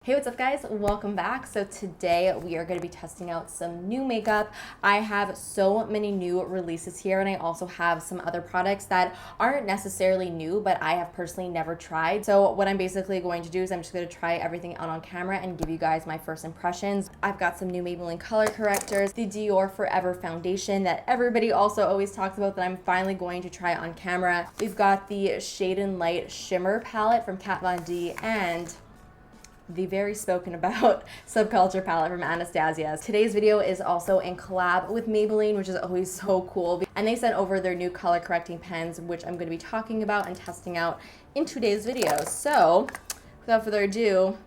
Hey, what's up guys? Welcome back. So today we are going to be testing out some new makeup. I have so many new releases here, and I also have some other products that aren't necessarily new, but I have personally never tried. So what I'm basically going to do is I'm just going to try everything out on camera and give you guys my first impressions. I've got some new Maybelline color correctors, the Dior Forever foundation that everybody also always talks about that I'm finally going to try on camera. We've got the Shade and Light Shimmer palette from Kat Von D and the very spoken about Subculture palette from Anastasia. Today's video is also in collab with Maybelline, which is always so cool. And they sent over their new color correcting pens, which I'm going to be talking about and testing out in today's video. So without further ado,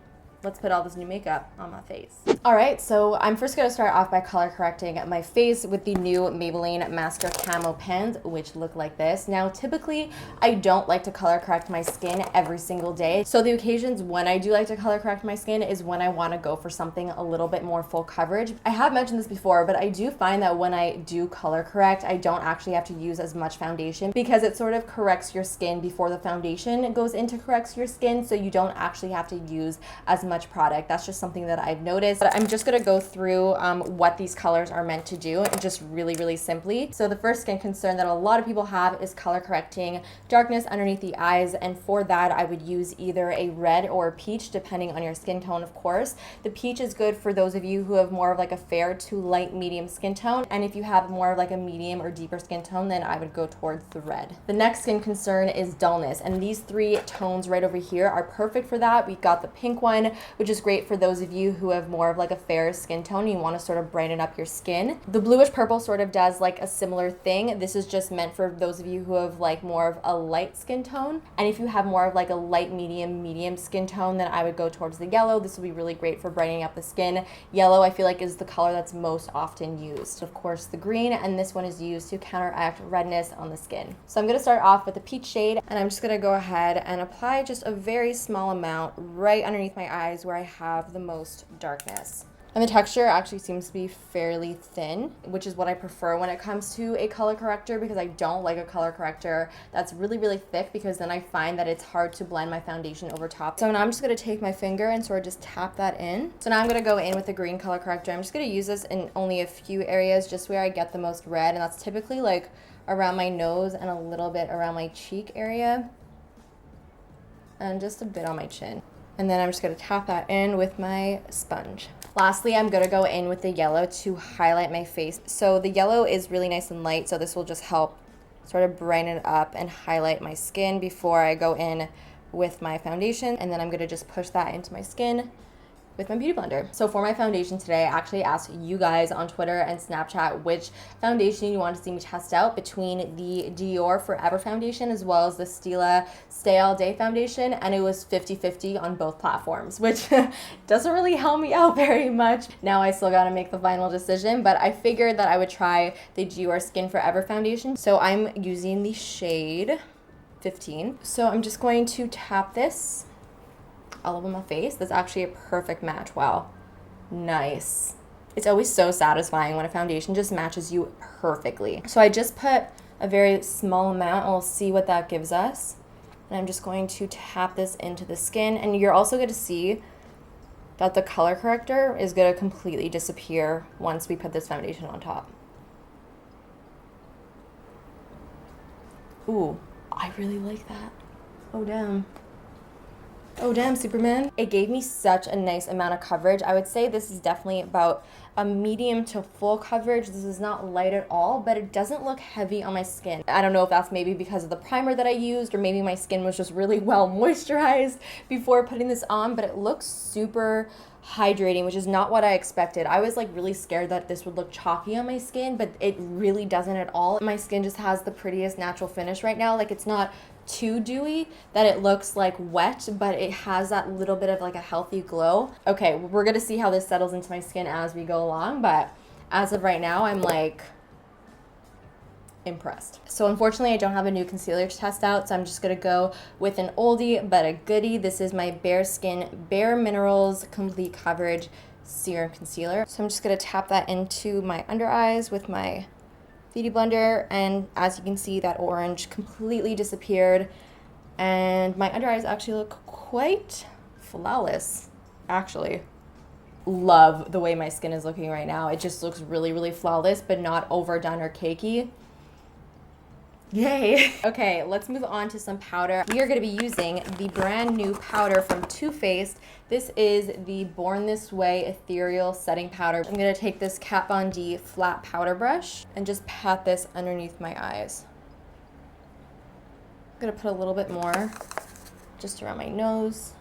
let's put all this new makeup on my face. All right, so I'm first gonna start off by color correcting my face with the new Maybelline Mascara Camo pens, which look like this. Now, typically, I don't like to color correct my skin every single day. So the occasions when I do like to color correct my skin is when I wanna go for something a little bit more full coverage. I have mentioned this before, but I do find that when I do color correct, I don't actually have to use as much foundation because it sort of corrects your skin before the foundation goes into corrects your skin, so you don't actually have to use as much product. That's just something that I've noticed. But I'm just gonna go through what these colors are meant to do, and just really simply. So the first skin concern that a lot of people have is color correcting darkness underneath the eyes, and for that I would use either a red or a peach depending on your skin tone, of course. The peach is good for those of you who have more of like a fair to light medium skin tone, and if you have more of like a medium or deeper skin tone, then I would go towards the red. The next skin concern is dullness, and these three tones right over here are perfect for that. We've got the pink one, which is great for those of you who have more of like a fair skin tone and you want to sort of brighten up your skin. The bluish purple sort of does like a similar thing. This is just meant for those of you who have like more of a light skin tone, and if you have more of like a light medium skin tone, then I would go towards the yellow. This will be really great for brightening up the skin. Yellow I feel like is the color that's most often used. Of course the green, and this one is used to counteract redness on the skin. So I'm going to start off with the peach shade, and I'm just going to go ahead and apply just a very small amount right underneath my eyes where I have the most darkness. And the texture actually seems to be fairly thin, which is what I prefer when it comes to a color corrector, because I don't like a color corrector that's really thick, because then I find that it's hard to blend my foundation over top. So now I'm just going to take my finger and sort of just tap that in. So now I'm going to go in with the green color corrector. I'm just going to use this in only a few areas, just where I get the most red, and that's typically like around my nose and a little bit around my cheek area, and just a bit on my chin. And then I'm just going to tap that in with my sponge. Lastly, I'm going to go in with the yellow to highlight my face. So the yellow is really nice and light, so this will just help sort of brighten it up and highlight my skin before I go in with my foundation. And then I'm going to just push that into my skin with my beauty blender. So for my foundation today, I actually asked you guys on Twitter and Snapchat which foundation you want to see me test out between the Dior Forever foundation as well as the Stila Stay All Day foundation, and it was 50-50 on both platforms, which doesn't really help me out very much. Now I still gotta make the final decision, but I figured that I would try the Dior Skin Forever foundation. So I'm using the shade 15. So I'm just going to tap this all over my face. That's actually a perfect match. Wow, nice. It's always so satisfying when a foundation just matches you perfectly. So I just put a very small amount, and we'll see what that gives us. And I'm just going to tap this into the skin, and you're also going to see that the color corrector is going to completely disappear once we put this foundation on top. Ooh, I really like that. Oh damn. Oh damn, Superman. It gave me such a nice amount of coverage. I would say this is definitely about a medium to full coverage. This is not light at all, but it doesn't look heavy on my skin. I don't know if that's maybe because of the primer that I used, or maybe my skin was just really well moisturized before putting this on, but it looks super hydrating, which is not what I expected. I was like really scared that this would look chalky on my skin, but it really doesn't at all. My skin just has the prettiest natural finish right now. Like, it's not too dewy that it looks like wet, but it has that little bit of like a healthy glow. Okay, we're gonna see how this settles into my skin as we go along, but as of right now, I'm like impressed. So unfortunately, I don't have a new concealer to test out, so I'm just gonna go with an oldie but a goodie. This is my Bare Skin Bare Minerals Complete Coverage Serum Concealer. So I'm just gonna tap that into my under eyes with my beauty blender, and as you can see, that orange completely disappeared, and my under eyes actually look quite flawless. Actually, love the way my skin is looking right now. It just looks really, really flawless, but not overdone or cakey. Yay. Okay, let's move on to some powder. We are going to be using the brand new powder from Too Faced. This is the Born This Way Ethereal Setting Powder. I'm going to take this Kat Von D flat powder brush and just pat this underneath my eyes. I'm going to put a little bit more just around my nose.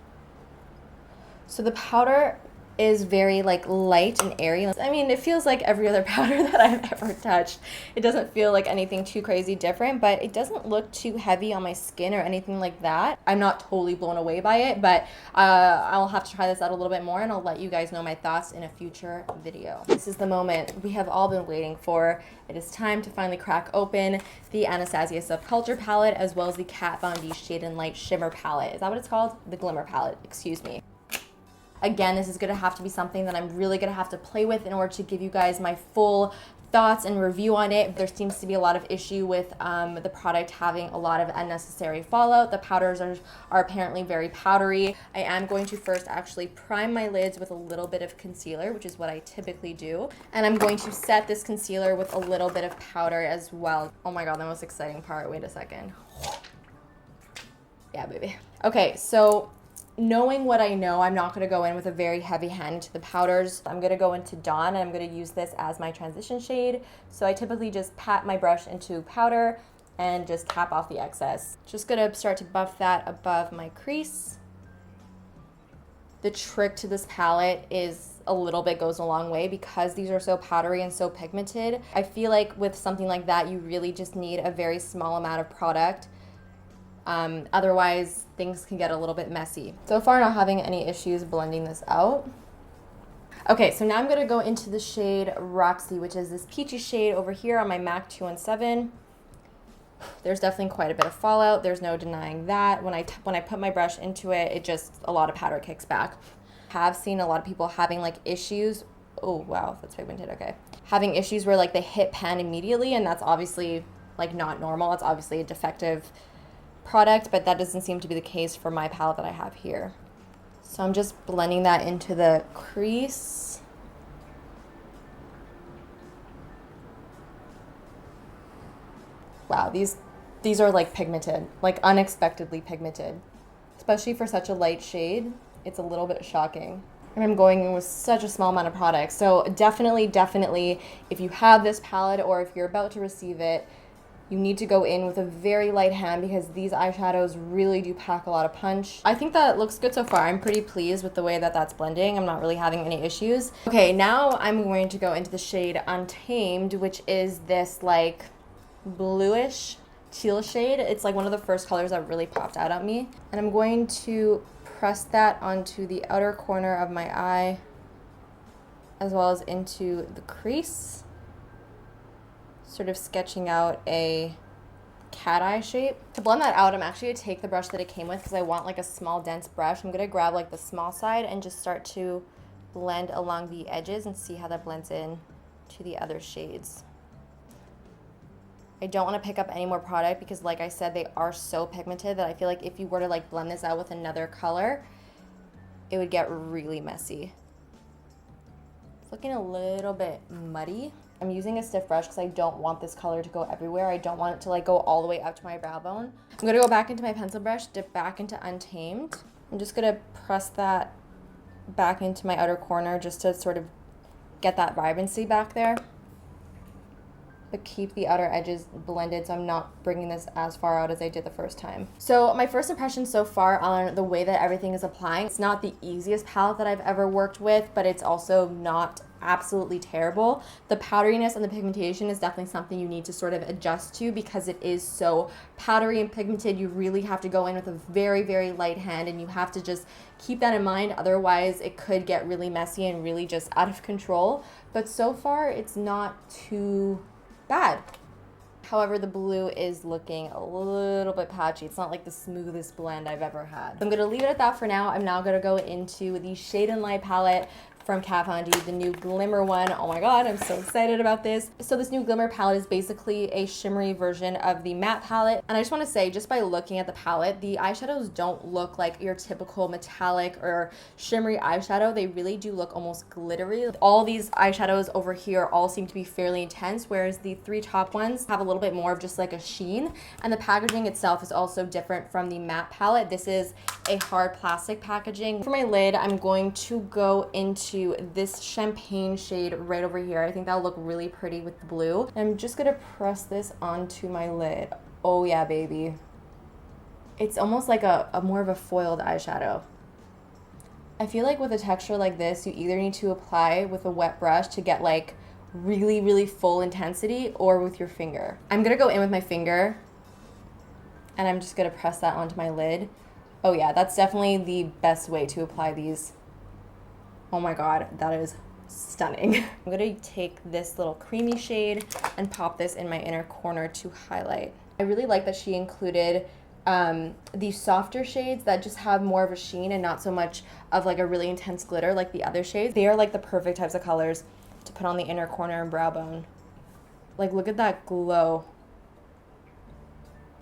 So the powder is very like light and airy. I mean, it feels like every other powder that I've ever touched. It doesn't feel like anything too crazy different, but it doesn't look too heavy on my skin or anything like that. I'm not totally blown away by it, but I'll have to try this out a little bit more and I'll let you guys know my thoughts in a future video. This is the moment we have all been waiting for. It is time to finally crack open the Anastasia Subculture palette as well as the Kat Von D Shade and Light Shimmer palette. Is that what it's called? The Glimmer palette, excuse me. Again, this is going to have to be something that I'm really going to have to play with in order to give you guys my full thoughts and review on it. There seems to be a lot of issue with the product having a lot of unnecessary fallout. The powders are apparently very powdery. I am going to first actually prime my lids with a little bit of concealer, which is what I typically do. And I'm going to set this concealer with a little bit of powder as well. Oh my God, the most exciting part. Wait a second. Yeah, baby. Okay, so knowing what I know, I'm not going to go in with a very heavy hand into the powders. I'm going to go into Dawn and I'm going to use this as my transition shade. So I typically just pat my brush into powder and just tap off the excess. Just going to start to buff that above my crease. The trick to this palette is a little bit goes a long way because these are so powdery and so pigmented. I feel like with something like that, you really just need a very small amount of product. Otherwise, things can get a little bit messy. So far, not having any issues blending this out. Okay, so now I'm going to go into the shade Roxy, which is this peachy shade over here on my MAC 217. There's definitely quite a bit of fallout. There's no denying that. When I put my brush into it, it just, a lot of powder kicks back. Have seen a lot of people having like issues. Oh, wow, that's pigmented, okay. Having issues where like they hit pan immediately, and that's obviously like not normal. It's obviously a defective product, but that doesn't seem to be the case for my palette that I have here. So I'm just blending that into the crease. Wow, these are like pigmented, like unexpectedly pigmented, especially for such a light shade. It's a little bit shocking. And I'm going in with such a small amount of product. So definitely, if you have this palette or if you're about to receive it, you need to go in with a very light hand because these eyeshadows really do pack a lot of punch. I think that looks good so far. I'm pretty pleased with the way that that's blending. I'm not really having any issues. Okay, now I'm going to go into the shade Untamed, which is this like bluish teal shade. It's like one of the first colors that really popped out at me. And I'm going to press that onto the outer corner of my eye as well as into the crease. Sort of sketching out a cat eye shape. To blend that out, I'm actually going to take the brush that it came with because I want like a small dense brush. I'm going to grab like the small side and just start to blend along the edges and see how that blends in to the other shades. I don't want to pick up any more product because like I said, they are so pigmented that I feel like if you were to like blend this out with another color, it would get really messy. It's looking a little bit muddy. I'm using a stiff brush because I don't want this color to go everywhere. I don't want it to like go all the way up to my brow bone. I'm going to go back into my pencil brush, dip back into Untamed. I'm just going to press that back into my outer corner just to sort of get that vibrancy back there. But keep the outer edges blended so I'm not bringing this as far out as I did the first time. So my first impression so far on the way that everything is applying, it's not the easiest palette that I've ever worked with, but it's also not absolutely terrible. The powderiness and the pigmentation is definitely something you need to sort of adjust to because it is so powdery and pigmented. You really have to go in with a very, very light hand and you have to just keep that in mind. Otherwise, it could get really messy and really just out of control. But so far, it's not too bad. However, the blue is looking a little bit patchy. It's not like the smoothest blend I've ever had. I'm going to leave it at that for now. I'm now going to go into the Shade and Light palette from Kat Von D, the new Glimmer one. Oh my god, I'm so excited about this. So this new Glimmer palette is basically a shimmery version of the matte palette. And I just want to say, just by looking at the palette, the eyeshadows don't look like your typical metallic or shimmery eyeshadow. They really do look almost glittery. All these eyeshadows over here all seem to be fairly intense, whereas the three top ones have a little bit more of just like a sheen. And the packaging itself is also different from the matte palette. This is a hard plastic packaging. For my lid, I'm going to go into this champagne shade right over here. I think that'll look really pretty with the blue. I'm just gonna press this onto my lid. Oh yeah, baby. It's almost like a more of a foiled eyeshadow. I feel like with a texture like this, you either need to apply with a wet brush to get like really, really full intensity, or with your finger. I'm gonna go in with my finger and I'm just gonna press that onto my lid. Oh yeah, that's definitely the best way to apply these. Oh my god, that is stunning. I'm gonna take this little creamy shade and pop this in my inner corner to highlight. I really like that she included these softer shades that just have more of a sheen and not so much of like a really intense glitter like the other shades. They are like the perfect types of colors to put on the inner corner and brow bone. Like, look at that glow.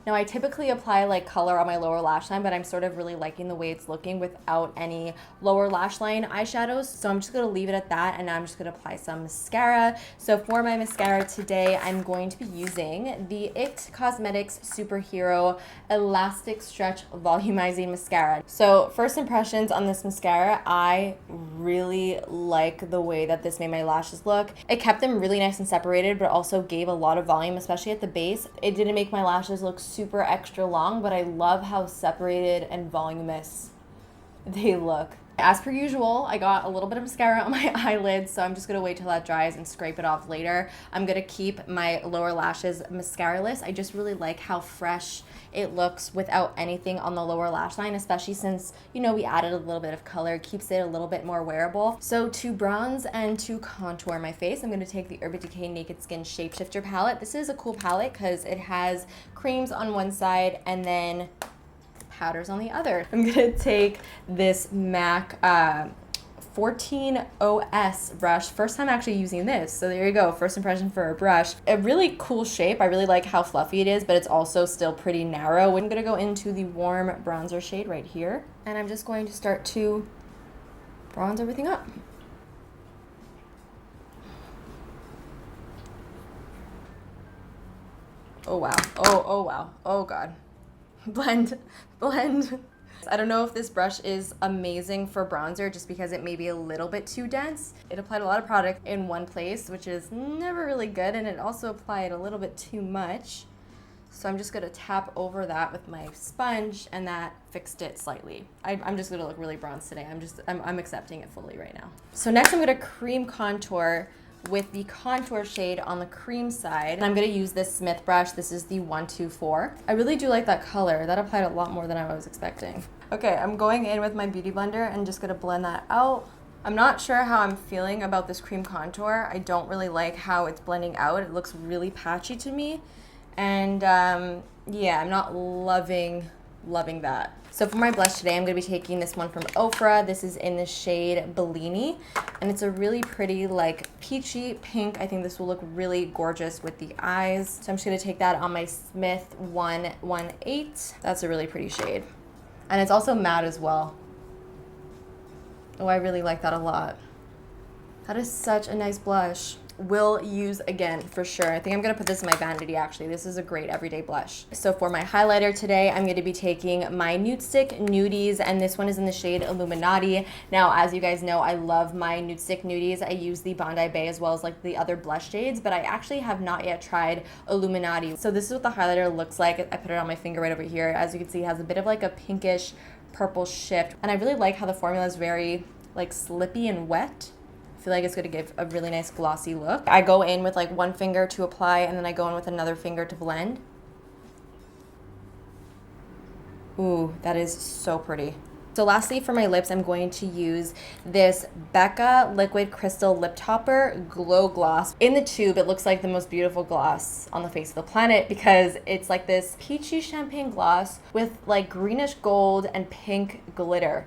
Now, I typically apply like color on my lower lash line, but I'm sort of really liking the way it's looking without any lower lash line eyeshadows. So I'm just gonna leave it at that, and I'm just gonna apply some mascara. So for my mascara today, I'm going to be using the IT Cosmetics Superhero Elastic Stretch Volumizing Mascara. So first impressions on this mascara, I really like the way that this made my lashes look. It kept them really nice and separated, but also gave a lot of volume, especially at the base. It didn't make my lashes look super extra long, but I love how separated and voluminous they look. As per usual, I got a little bit of mascara on my eyelids, so I'm just gonna wait till that dries and scrape it off later. I'm gonna keep my lower lashes mascara-less. I just really like how fresh it looks without anything on the lower lash line, especially since, you know, we added a little bit of color. It keeps it a little bit more wearable. So to bronze and to contour my face, I'm gonna take the Urban Decay Naked Skin Shapeshifter palette. This is a cool palette because it has creams on one side and then powders on the other. I'm gonna take this MAC 14OS brush. First time actually using this, so there you go, first impression for a brush. A really cool shape. I really like how fluffy it is, but it's also still pretty narrow. I'm gonna go into the warm bronzer shade right here, and I'm just going to start to bronze everything up. Oh wow, oh wow, oh god. Blend. I don't know if this brush is amazing for bronzer just because it may be a little bit too dense. It applied a lot of product in one place, which is never really good, and it also applied a little bit too much. So I'm just gonna tap over that with my sponge, and that fixed it slightly. I'm just gonna look really bronzed today. I'm accepting it fully right now. So next I'm gonna cream contour with the contour shade on the cream side. And I'm gonna use this Smith brush. This is the 124. I really do like that color. That applied a lot more than I was expecting. Okay, I'm going in with my Beauty Blender and just gonna blend that out. I'm not sure how I'm feeling about this cream contour. I don't really like how it's blending out. It looks really patchy to me. And yeah, I'm not loving that. So for my blush today, I'm going to be taking this one from Ofra. This is in the shade Bellini, and it's a really pretty like peachy pink. I think this will look really gorgeous with the eyes. So I'm just going to take that on my Smith 118. That's a really pretty shade. And it's also matte as well. Oh, I really like that a lot. That is such a nice blush. Will use again for sure. I think I'm gonna put this in my vanity actually. This is a great everyday blush. So for my highlighter today, I'm gonna be taking my Nude Stick Nudies, and this one is in the shade Illuminati. Now, as you guys know, I love my Nude Stick Nudies. I use the Bondi Bay as well as like the other blush shades, but I actually have not yet tried Illuminati. So this is what the highlighter looks like. I put it on my finger right over here. As you can see, it has a bit of like a pinkish purple shift, and I really like how the formula is very like slippy and wet. I feel like it's gonna give a really nice glossy look. I go in with like one finger to apply, and then I go in with another finger to blend. Ooh, that is so pretty. So lastly, for my lips, I'm going to use this Becca Liquid Crystal Lip Topper Glow Gloss. In the tube, it looks like the most beautiful gloss on the face of the planet because it's like this peachy champagne gloss with like greenish gold and pink glitter.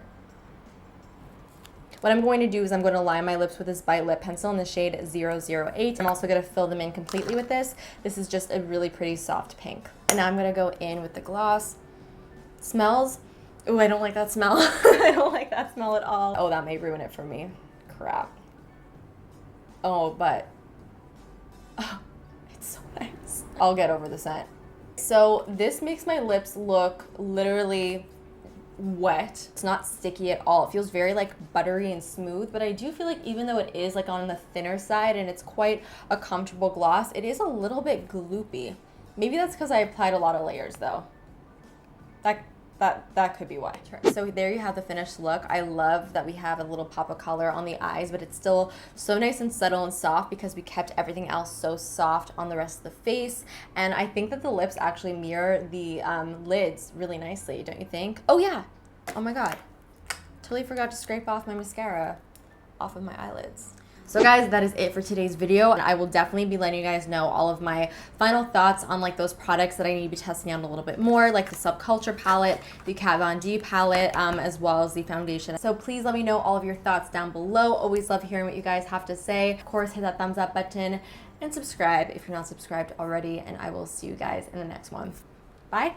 What I'm going to do is I'm going to line my lips with this Bite Lip Pencil in the shade 008. I'm also going to fill them in completely with this. This is just a really pretty soft pink. And now I'm going to go in with the gloss. Smells. Oh, I don't like that smell. I don't like that smell at all. Oh, that may ruin it for me. Crap. Oh, but oh, it's so nice. I'll get over the scent. So this makes my lips look literally wet. It's not sticky at all. It feels very like buttery and smooth, but I do feel like even though it is like on the thinner side and it's quite a comfortable gloss, it is a little bit gloopy. Maybe that's because I applied a lot of layers though. That could be why. So there you have the finished look. I love that we have a little pop of color on the eyes, but it's still so nice and subtle and soft because we kept everything else so soft on the rest of the face. And I think that the lips actually mirror the lids really nicely, don't you think? Oh yeah, oh my God. Totally forgot to scrape off my mascara off of my eyelids. So guys, that is it for today's video. And I will definitely be letting you guys know all of my final thoughts on like those products that I need to be testing out a little bit more, like the Subculture palette, the KVD palette, as well as the foundation. So please let me know all of your thoughts down below. Always love hearing what you guys have to say. Of course, hit that thumbs up button and subscribe if you're not subscribed already. And I will see you guys in the next one. Bye.